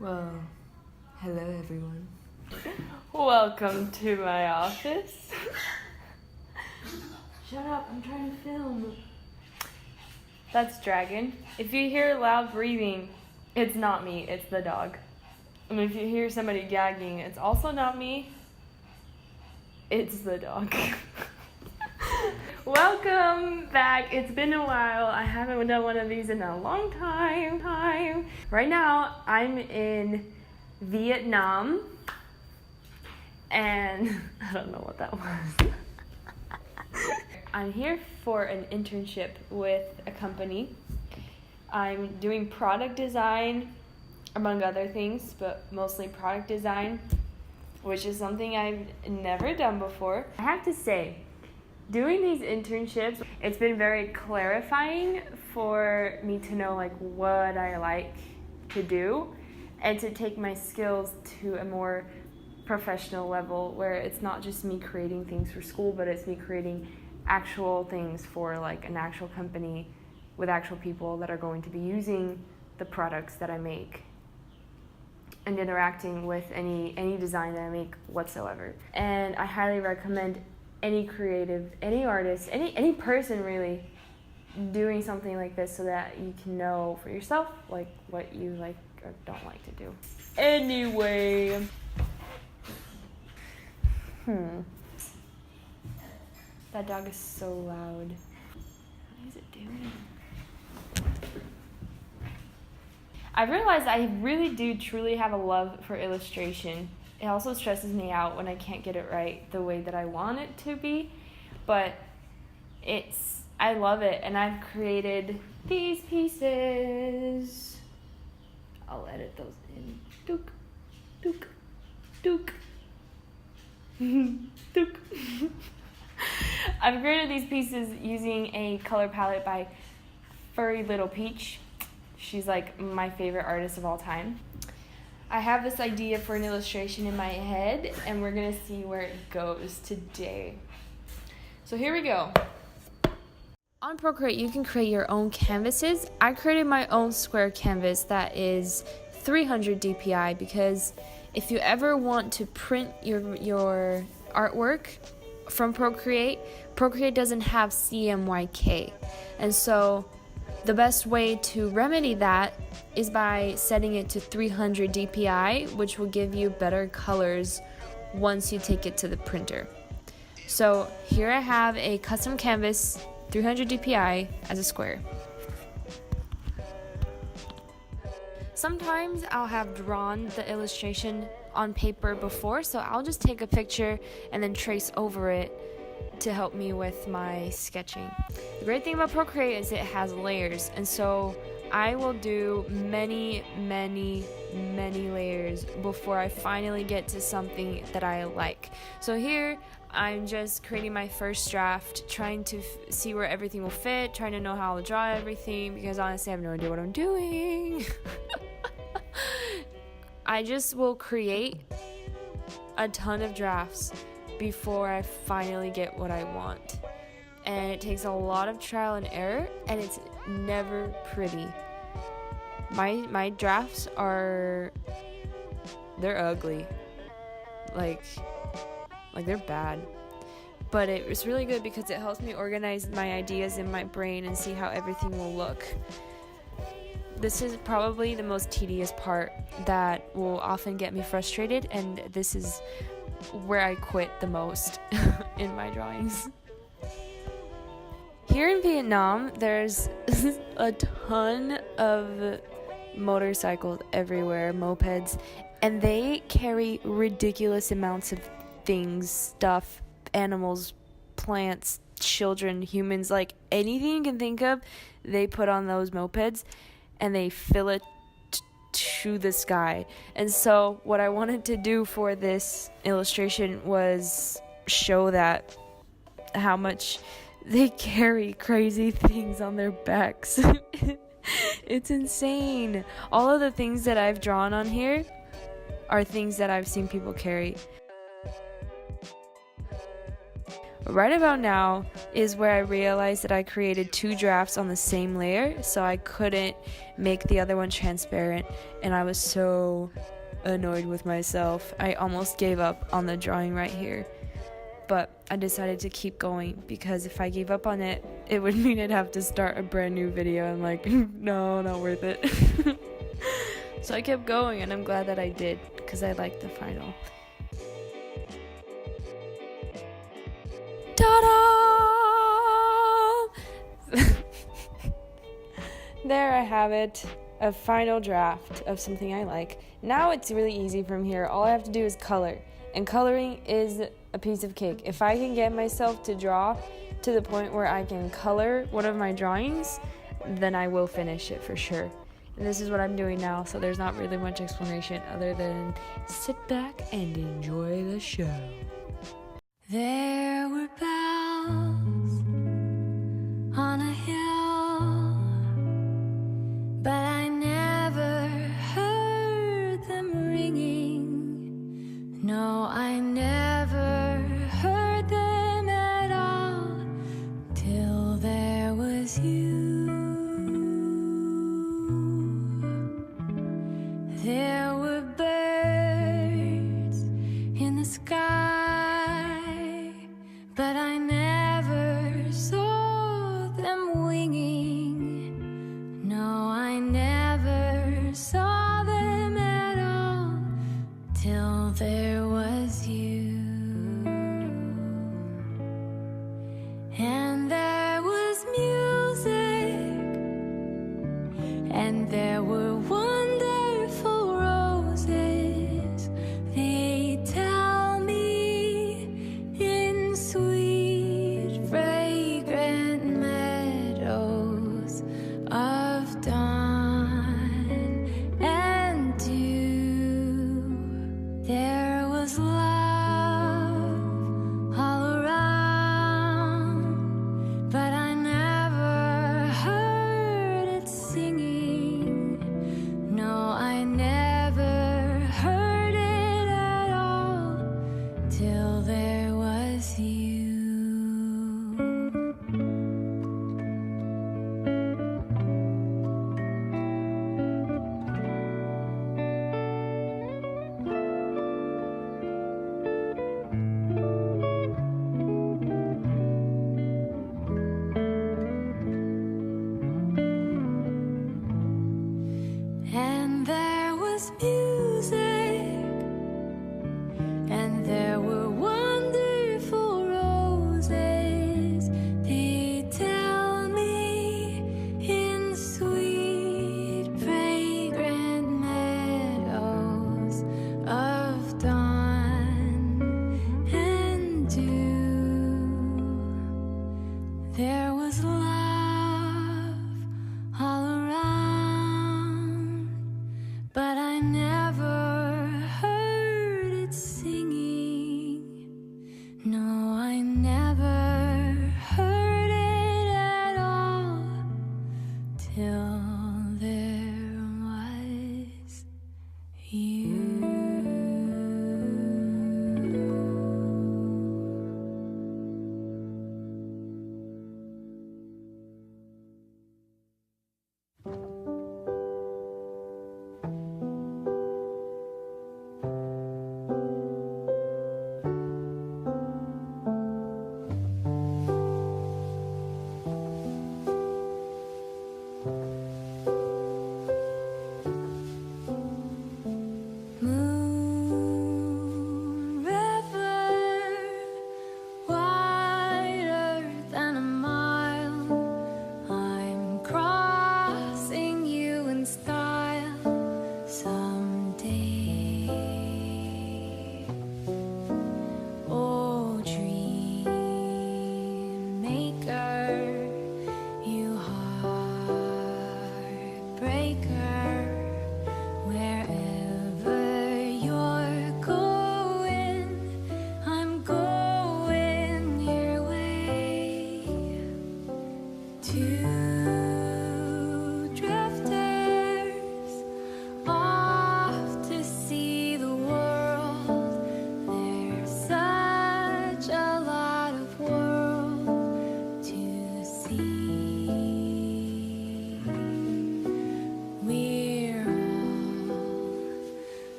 Well, hello everyone. Welcome to my office. Shut up, I'm trying to film. That's Dragon. If you hear loud breathing, it's not me, it's the dog. And if you hear somebody gagging, it's also not me, it's the dog. Welcome back. It's been a while. I haven't done one of these in a long time. Right now, I'm in Vietnam. And I don't know what that was. I'm here for an internship with a company. I'm doing product design, among other things, but mostly product design, which is something I've never done before. I have to say, doing these internships, it's been very clarifying for me to know what I like to do and to take my skills to a more professional level where it's not just me creating things for school, but it's me creating actual things for an actual company with actual people that are going to be using the products that I make and interacting with any design that I make whatsoever. And I highly recommend any creative, any artist, any person really doing something like this so that you can know for yourself what you like or don't like to do. Anyway. That dog is so loud. What is it doing? I realized I really do truly have a love for illustration. It also stresses me out when I can't get it right the way that I want it to be, but I love it, and I've created these pieces. I'll edit those in. Dook, dook, dook. Dook. I've created these pieces using a color palette by Furry Little Peach. She's my favorite artist of all time. I have this idea for an illustration in my head, and we're gonna see where it goes today. So here we go. On Procreate, you can create your own canvases. I created my own square canvas that is 300 DPI because if you ever want to print your artwork from Procreate doesn't have CMYK. And so the best way to remedy that is by setting it to 300 DPI, which will give you better colors once you take it to the printer. So here I have a custom canvas, 300 DPI as a square. Sometimes I'll have drawn the illustration on paper before, so I'll just take a picture and then trace over it to help me with my sketching. The great thing about Procreate is it has layers, and so I will do many layers before I finally get to something that I like. So here I'm just creating my first draft, trying to see where everything will fit, trying to know how I'll draw everything, because honestly I have no idea what I'm doing. I just will create a ton of drafts before I finally get what I want. And it takes a lot of trial and error, and it's never pretty. My drafts they're ugly. They're bad. But it's really good because it helps me organize my ideas in my brain and see how everything will look. This is probably the most tedious part that will often get me frustrated, and this is where I quit the most in my drawings. Here in Vietnam, there's a ton of motorcycles everywhere, mopeds, and they carry ridiculous amounts of things, stuff, animals, plants, children, humans, anything you can think of, they put on those mopeds. And they fill it to the sky. And so what I wanted to do for this illustration was show that how much they carry crazy things on their backs. It's insane. All of the things that I've drawn on here are things that I've seen people carry. right about now is where I realized that I created 2 drafts on the same layer, so I couldn't make the other one transparent, and I was so annoyed with myself. I almost gave up on the drawing right here, but I decided to keep going because if I gave up on it, it would mean I'd have to start a brand new video. I'm like, no, not worth it. So I kept going, and I'm glad that I did because I liked the final. Ta-da! There I have it, a final draft of something I like. Now it's really easy from here. All I have to do is color, and coloring is a piece of cake. If I can get myself to draw to the point where I can color one of my drawings, then I will finish it for sure. And this is what I'm doing now, so there's not really much explanation other than sit back and enjoy the show. There were bells on a hill, but I never heard them ringing. No, I never heard them at all till there was you. There were birds in the sky, but I never saw them winging. No, I never saw them at all till there was you. And there was music, and there were wonderful roses. They tell me in sweet, fragrant meadows of dawn and dew, there was love all around, but I never heard it singing. No, I never heard it at all till there was you. And there was music